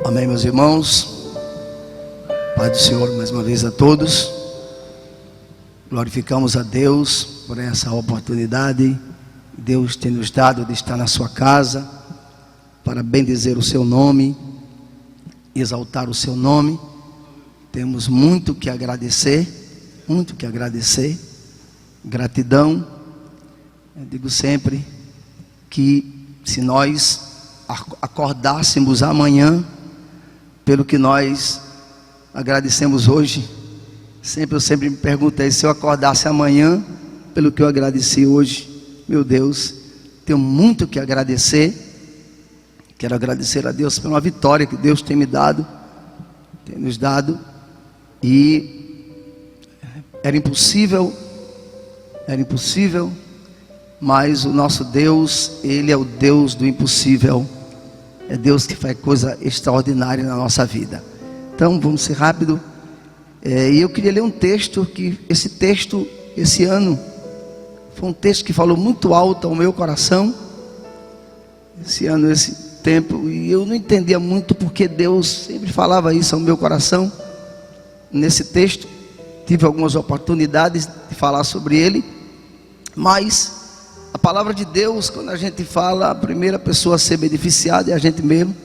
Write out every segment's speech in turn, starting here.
Amém, meus irmãos. Pai do Senhor, mais uma vez a todos. Glorificamos a Deus por essa oportunidade que Deus tem nos dado de estar na sua casa para bendizer o seu nome, exaltar o seu nome. Temos muito que agradecer, gratidão. Eu digo sempre que se nós acordássemos amanhã pelo que nós agradecemos hoje, eu sempre me perguntei, se eu acordasse amanhã pelo que eu agradeci hoje, meu Deus, tenho muito que agradecer. Quero agradecer a Deus pela vitória que Deus tem nos dado, e era impossível, mas o nosso Deus, Ele é o Deus do impossível. É Deus que faz coisa extraordinária na nossa vida. Então vamos ser rápido. E eu queria ler um texto, que esse texto, esse ano, foi um texto que falou muito alto ao meu coração. Esse ano, esse tempo, e eu não entendia muito porque Deus sempre falava isso ao meu coração. Nesse texto, tive algumas oportunidades de falar sobre ele, mas a palavra de Deus, quando a gente fala, a primeira pessoa a ser beneficiada é a gente mesmo,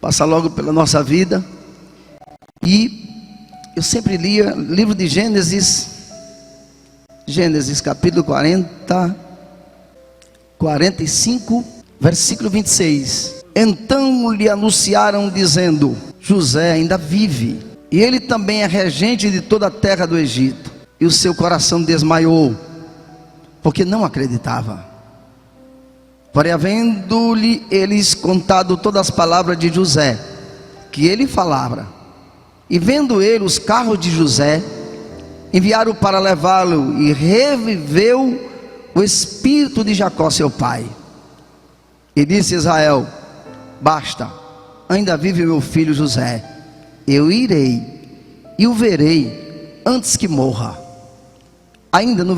passa logo pela nossa vida. E eu sempre lia livro de Gênesis capítulo 45, versículo 26. Então lhe anunciaram dizendo: José ainda vive, e ele também é regente de toda a terra do Egito. E o seu coração desmaiou, porque não acreditava. Porém, havendo-lhe eles contado todas as palavras de José, que ele falava, e vendo ele os carros de José, enviaram para levá-lo, e reviveu o espírito de Jacó seu pai. E disse Israel: basta, ainda vive meu filho José, eu irei e o verei antes que morra. Ainda no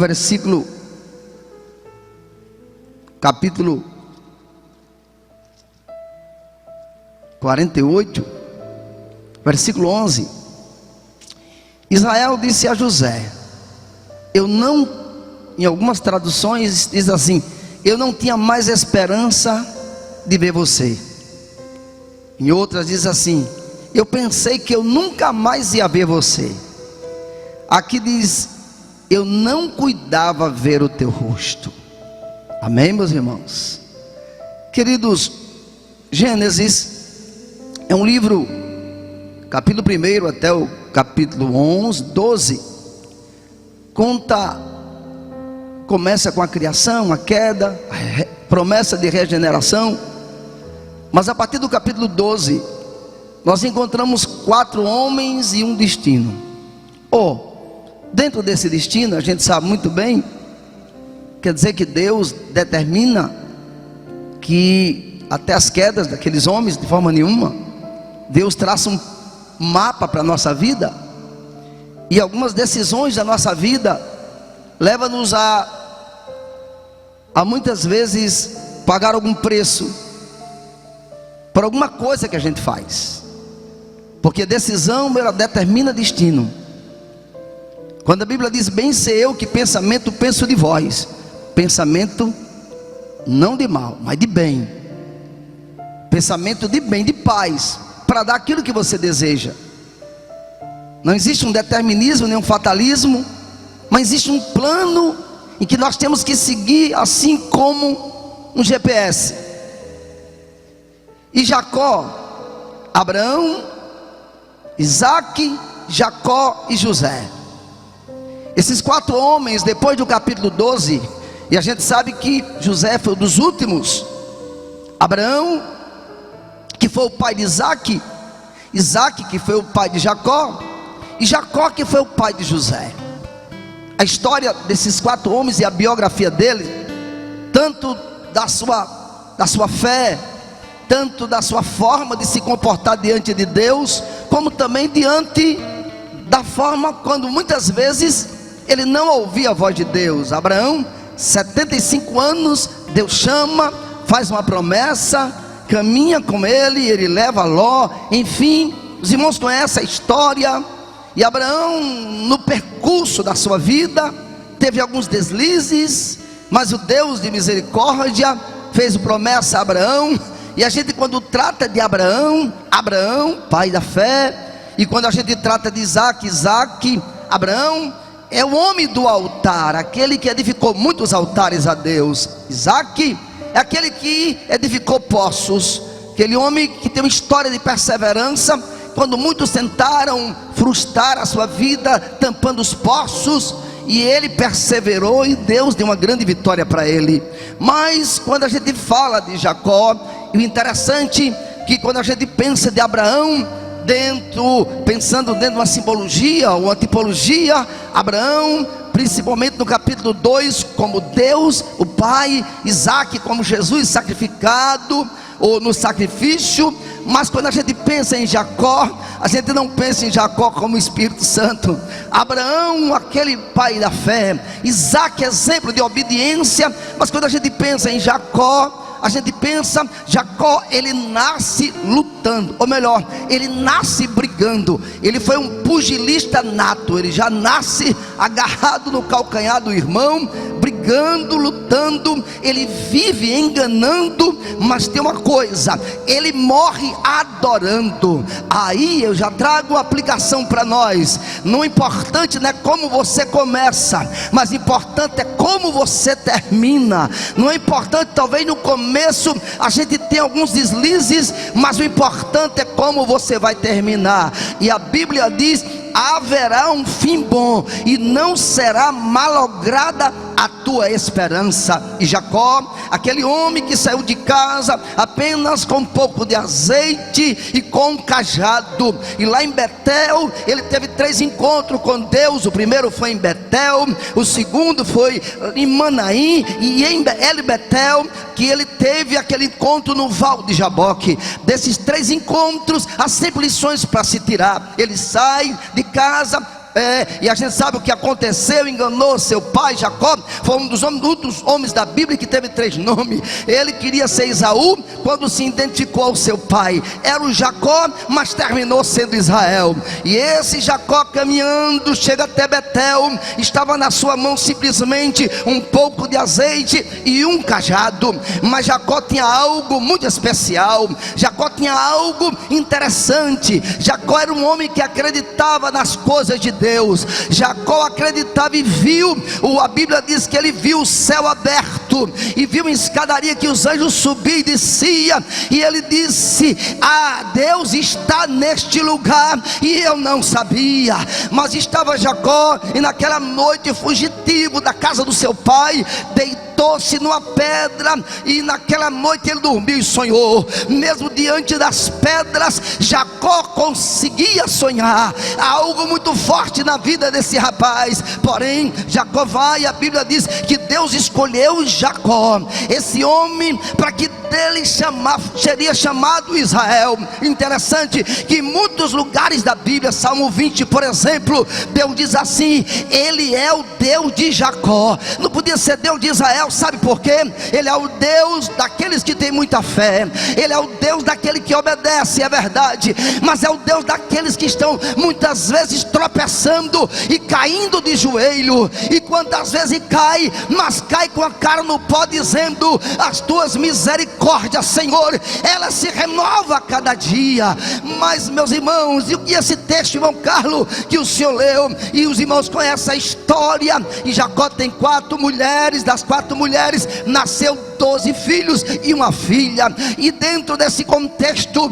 capítulo 48, versículo 11, Israel disse a José, em algumas traduções diz assim, eu não tinha mais esperança de ver você. Em outras diz assim, eu pensei que eu nunca mais ia ver você. Aqui diz, eu não cuidava ver o teu rosto. Amém, meus irmãos? Queridos, Gênesis é um livro, capítulo 1 até o capítulo 12, começa com a criação, a queda, a promessa de regeneração. Mas a partir do capítulo 12, nós encontramos 4 homens e um destino. Dentro desse destino, a gente sabe muito bem, quer dizer que Deus determina que até as quedas daqueles homens, de forma nenhuma, Deus traça um mapa para a nossa vida, e algumas decisões da nossa vida levam-nos a muitas vezes pagar algum preço por alguma coisa que a gente faz, porque decisão ela determina destino. Quando a Bíblia diz, bem sei eu que pensamento penso de vós, pensamento não de mal, mas de bem, pensamento de bem, de paz, para dar aquilo que você deseja. Não existe um determinismo, nem um fatalismo, mas existe um plano em que nós temos que seguir, assim como um GPS. E Jacó, Abraão, Isaac, Jacó e José, esses 4 homens, depois do capítulo 12, e a gente sabe que José foi um dos últimos, Abraão, que foi o pai de Isaac, Isaac que foi o pai de Jacó, e Jacó que foi o pai de José. A história desses 4 homens e a biografia deles, tanto da sua fé, tanto da sua forma de se comportar diante de Deus, como também diante da forma quando muitas vezes ele não ouvia a voz de Deus. Abraão, 75 anos, Deus chama, faz uma promessa, caminha com ele leva Ló, enfim, os irmãos conhecem a história. E Abraão, no percurso da sua vida, teve alguns deslizes, mas o Deus de misericórdia fez promessa a Abraão. E a gente, quando trata de Abraão, pai da fé, e quando a gente trata de Isaac, Abraão é o homem do altar, aquele que edificou muitos altares a Deus. Isaac é aquele que edificou poços, aquele homem que tem uma história de perseverança. Quando muitos tentaram frustrar a sua vida, tampando os poços, e ele perseverou, e Deus deu uma grande vitória para ele. Mas quando a gente fala de Jacó, o interessante é que quando a gente pensa de Abraão, pensando dentro de uma simbologia ou uma tipologia, Abraão, principalmente no capítulo 2, como Deus, o Pai, Isaac como Jesus sacrificado, ou no sacrifício. Mas quando a gente pensa em Jacó, a gente não pensa em Jacó como Espírito Santo. Abraão, aquele pai da fé, Isaac, exemplo de obediência. Mas quando a gente pensa em Jacó, a gente pensa, Jacó, ele nasce lutando, ou melhor, ele nasce brigando. Ele foi um pugilista nato, ele já nasce agarrado no calcanhar do irmão, brigando, lutando. Ele vive enganando, mas tem uma coisa, ele morre adorando. Aí eu já trago uma aplicação para nós. Não é importante, né, como você começa, mas importante é como você termina. Não é importante, talvez no começo a gente tem alguns deslizes, mas o importante é como você vai terminar. E a Bíblia diz: haverá um fim bom, e não será malograda a tua esperança. E Jacó, aquele homem que saiu de casa apenas com um pouco de azeite e com um cajado, e lá em Betel ele teve 3 encontros com Deus. O primeiro foi em Betel, o segundo foi em Manaim, e em El Betel que ele teve aquele encontro no Val de Jaboque. Desses 3 encontros há sempre lições para se tirar. Ele sai de casa, e a gente sabe o que aconteceu: enganou seu pai. Jacó foi um dos homens da Bíblia que teve 3 nomes. Ele queria ser Esaú, quando se identificou ao seu pai era o Jacó, mas terminou sendo Israel. E esse Jacó, caminhando, chega até Betel. Estava na sua mão simplesmente um pouco de azeite e um cajado. Mas Jacó tinha algo muito especial, Jacó tinha algo interessante. Jacó era um homem que acreditava nas coisas de Deus. Jacó acreditava e viu, a Bíblia diz que ele viu o céu aberto, e viu uma escadaria que os anjos subiam e desciam, e ele disse: Deus está neste lugar. E eu não sabia, mas estava Jacó, e naquela noite, fugitivo da casa do seu pai, deitou-se numa pedra, e naquela noite ele dormiu e sonhou. Mesmo diante das pedras, Jacó conseguia sonhar algo muito forte na vida desse rapaz. Porém, Jacó vai, a Bíblia diz que Deus escolheu Jacó, esse homem, para que dele seria chamado Israel. Interessante que em muitos lugares da Bíblia, Salmo 20 por exemplo, Deus diz assim: ele é o Deus de Jacó. Não podia ser Deus de Israel, sabe por quê? Ele é o Deus daqueles que têm muita fé, ele é o Deus daquele que obedece, é verdade, mas é o Deus daqueles que estão muitas vezes tropeçando e caindo de joelho. E quantas vezes cai, mas cai com a cara no pó, dizendo: as tuas misericórdias, Senhor, ela se renova a cada dia. Mas, meus irmãos, e esse texto, irmão Carlos, que o senhor leu, e os irmãos conhecem a história, e Jacó tem 4 mulheres, das 4 mulheres nasceu 12 filhos e uma filha. E dentro desse contexto,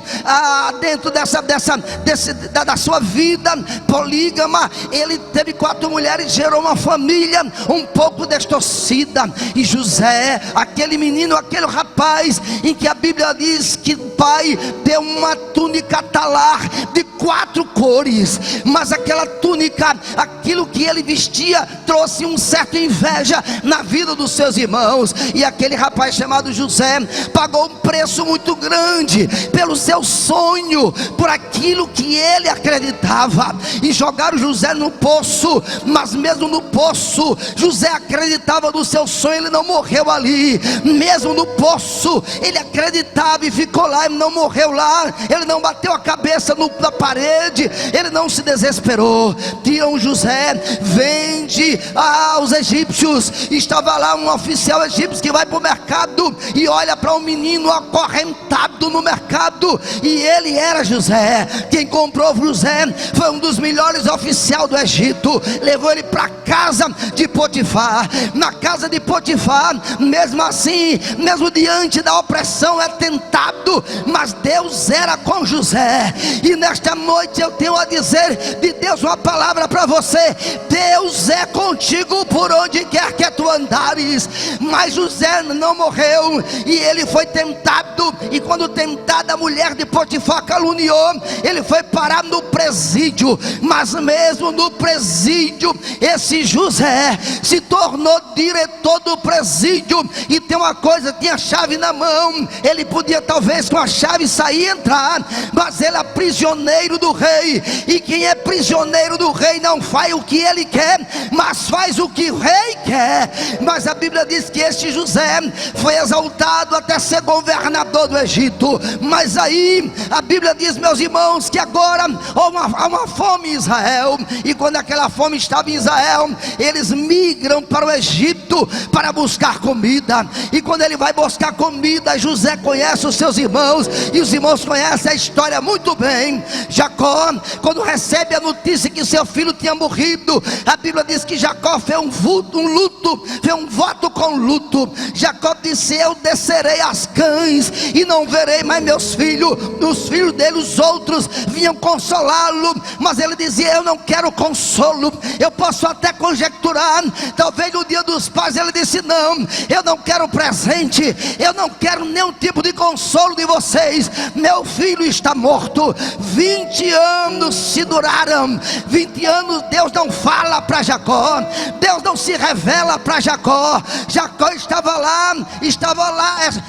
dentro da sua vida polígama, ele teve 4 mulheres, gerou uma família um pouco distorcida. E José, aquele menino, aquele rapaz, em que a Bíblia diz que o pai deu uma túnica talar de 4 cores, mas aquela túnica, aquilo que ele vestia, trouxe um certo inveja na vida dos seus irmãos. E aquele rapaz chamado José pagou um preço muito grande pelo seu sonho, por aquilo que ele acreditava. E jogaram José no poço, mas mesmo no poço, José acreditava no seu sonho. Ele não morreu ali, mesmo no poço, ele acreditava e ficou lá. Ele não morreu lá, ele não bateu a cabeça na parede, ele não se desesperou. Tiram José, vende aos egípcios. Estava lá um oficial egípcio que vai para o mercado e olha para um menino acorrentado no mercado, e ele era José. Quem comprou José foi um dos melhores oficiais do Egito, levou ele para a casa de Potifar. Na casa de Potifar, mesmo assim, mesmo diante da opressão, é tentado, mas Deus era com José. E nesta noite eu tenho a dizer de Deus uma palavra para você: Deus é contigo por onde quer que tu andares. Mas José não morreu, e ele foi tentado, e quando tentado, a mulher de Potifar caluniou, ele foi parar no presídio. Mas mesmo no presídio, esse José se tornou diretor do presídio. E tem uma coisa, tinha chave na mão, ele podia talvez com a chave sair e entrar, mas ele é prisioneiro do rei. E quem é prisioneiro do rei não faz o que ele quer, mas faz o que o rei quer. Mas a Bíblia diz que este José foi exaltado até ser governador do Egito. Mas aí a Bíblia diz, meus irmãos, que agora há uma fome em Israel. E quando aquela fome estava em Israel, eles migram para o Egito para buscar comida. E quando ele vai buscar comida, José conhece os seus irmãos, e os irmãos conhecem a história muito bem. Jacó, quando recebe a notícia que seu filho tinha morrido, a Bíblia diz que Jacó fez um voto com luto. Jacó disse: eu descerei às cães e não verei mais meus filhos. Os filhos dele, os outros, vinham consolá-lo, mas ele dizia: eu não quero consolo. Eu posso até conjecturar, talvez no dia dos pais ele disse: não, eu não quero presente, eu não quero nenhum tipo de consolo de vocês. Meu filho está morto. 20 anos se duraram. 20 anos Deus não fala para Jacó, Deus não se revela para Jacó. Jacó estava lá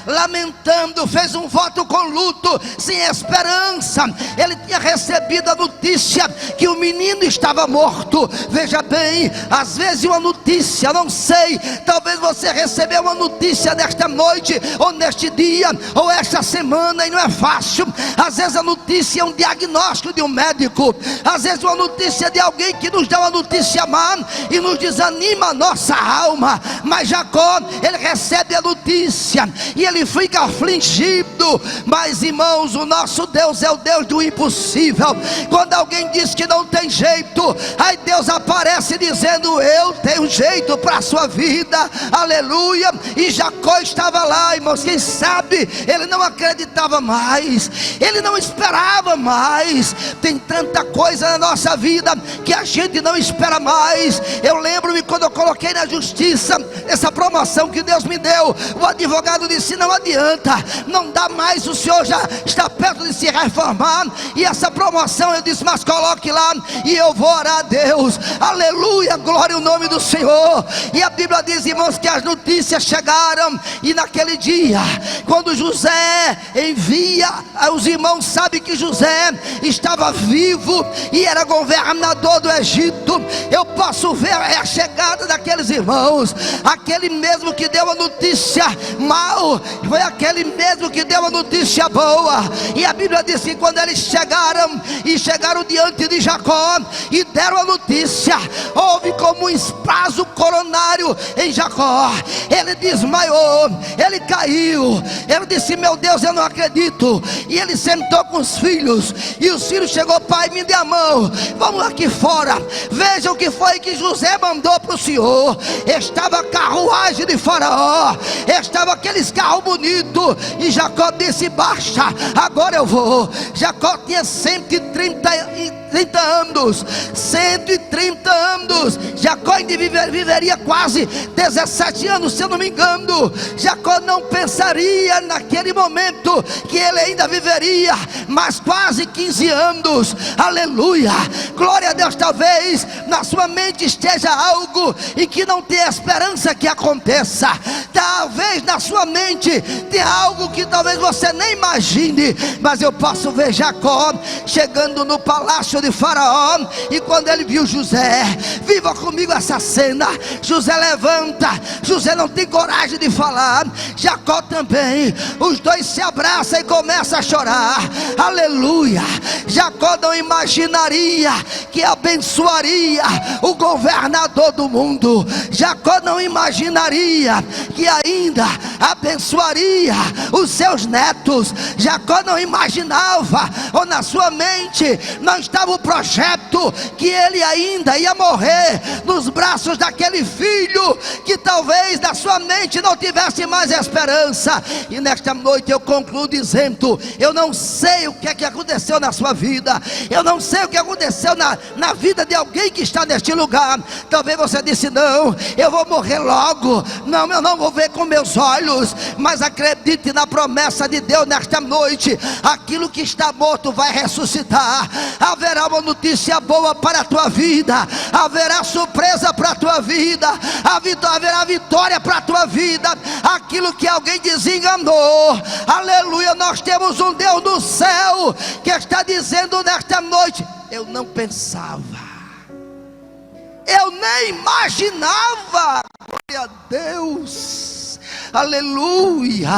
lamentando, fez um voto com luto, sem esperança. Ele tinha recebido a notícia que o menino estava morto. Veja bem, às vezes uma notícia, não sei, talvez você recebeu uma notícia nesta noite, ou neste dia, ou esta semana, e não é fácil. Às vezes a notícia é um diagnóstico de um médico, às vezes uma notícia de alguém que nos dá uma notícia má e nos desanima a nossa alma. Mas Jacó, ele recebe a notícia e ele fica afligido. Mas irmãos, o nosso Deus é o Deus do impossível. Quando alguém diz que não tem jeito, aí Deus aparece dizendo: eu tenho jeito para a sua vida, aleluia. E Jacó estava lá, irmãos, quem sabe ele não acreditava mais, ele não esperava mais. Tem tanta coisa na nossa vida que a gente não espera mais. Eu lembro-me quando eu coloquei na justiça essa promoção que Deus me deu, o advogado disse: não adianta, não dá mais, o senhor já está perto de se reformar, e essa promoção, eu disse: mas coloque lá e eu vou orar a Deus, aleluia, glória ao nome do Senhor. E a Bíblia diz, irmãos, que as notícias chegaram, e naquele dia, quando José envia, os irmãos sabem que José estava vivo e era governador do Egito. Eu posso ver a chegada daqueles irmãos. Aquele mesmo que deu a notícia mal foi aquele mesmo que deu a notícia boa. E a Bíblia diz que quando eles chegaram diante de Jacó e deram a notícia, houve como um espasmo coronário em Jacó. Ele desmaiou, ele caiu, ele disse: meu Deus, eu não acredito. E ele sentou com os filhos, e os filhos chegou: pai, me dê a mão, vamos aqui fora, veja o que foi que José mandou para o senhor. Estava a carruagem de Faraó, estava aqueles carros bonitos, e Jacó disse: baixa, agora eu vou. Jacó tinha 130 anos, 130 anos. Jacó ainda viveria quase 17 anos, se eu não me engano. Jacó não pensaria naquele momento que ele ainda viveria mais quase 15 anos. Aleluia, glória a Deus. Talvez na sua mente esteja algo em que não tem esperança que aconteça. Talvez na sua mente tenha algo que talvez você nem imagine. Mas eu posso ver Jacó chegando no palácio de Faraó, e quando ele viu José, viva comigo essa cena. José levanta, José não tem coragem de falar, Jacó também. Os dois se abraçam e começam a chorar. Aleluia. Jacó não imaginaria que abençoaria o governador do mundo. Jacó não imaginaria que ainda abençoaria os seus netos. Jacó não imaginava, ou na sua mente não estava o projeto, que ele ainda ia morrer nos braços daquele filho que talvez na sua mente não tivesse mais esperança. E nesta noite eu concluo dizendo: eu não sei o que é que aconteceu na sua vida, eu não sei o que aconteceu na vida de alguém que está neste lugar. Talvez você disse: não, eu vou morrer logo, não, eu não vou ver com meus olhos. Mas acredite na promessa de Deus nesta noite: aquilo que está morto vai ressuscitar. Haverá uma notícia boa para a tua vida, haverá surpresa para a tua vida, haverá vitória para a tua vida. Aquilo que alguém desenganou, aleluia, nós temos um Deus do céu que está dizendo nesta noite: eu não pensava, eu nem imaginava, glória a Deus, aleluia,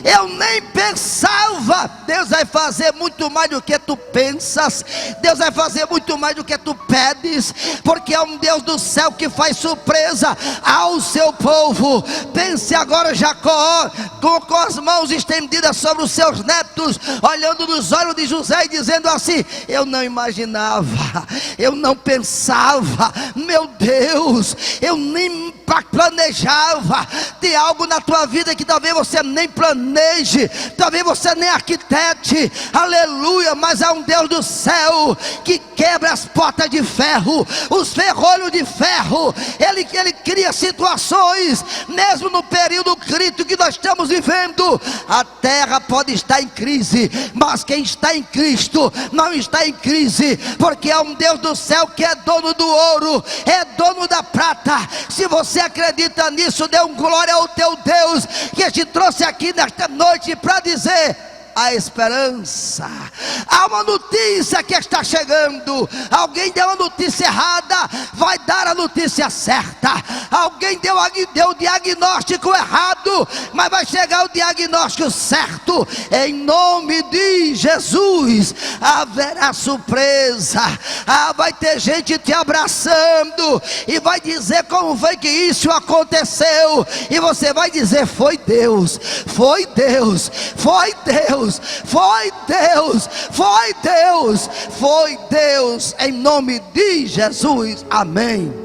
eu nem pensava. Deus vai fazer muito mais do que tu pensas, Deus vai fazer muito mais do que tu pedes, porque é um Deus do céu que faz surpresa ao seu povo. Pense agora Jacó com as mãos estendidas sobre os seus netos, olhando nos olhos de José e dizendo assim: eu não imaginava, eu não pensava, meu Deus, eu nem planejava. Tem algo na tua vida que talvez você nem planeje, talvez você nem arquitete, aleluia, mas há um Deus do céu que quebra as portas de ferro, os ferrolhos de ferro. Ele cria situações, mesmo no período crítico que nós estamos vivendo. A terra pode estar em crise, mas quem está em Cristo não está em crise, porque é um Deus do céu que é dono do ouro, é dono da prata. Se você acredita nisso, dê um glória ao teu Deus, que te trouxe aqui nesta noite para dizer: a esperança. Há uma notícia que está chegando. Alguém deu a notícia errada, vai dar a notícia certa. Alguém deu o diagnóstico errado, mas vai chegar o diagnóstico certo. Em nome de Jesus haverá surpresa. Vai ter gente te abraçando e vai dizer como foi que isso aconteceu, e você vai dizer: foi Deus, foi Deus, foi Deus, foi Deus, foi Deus, foi Deus, em nome de Jesus, amém.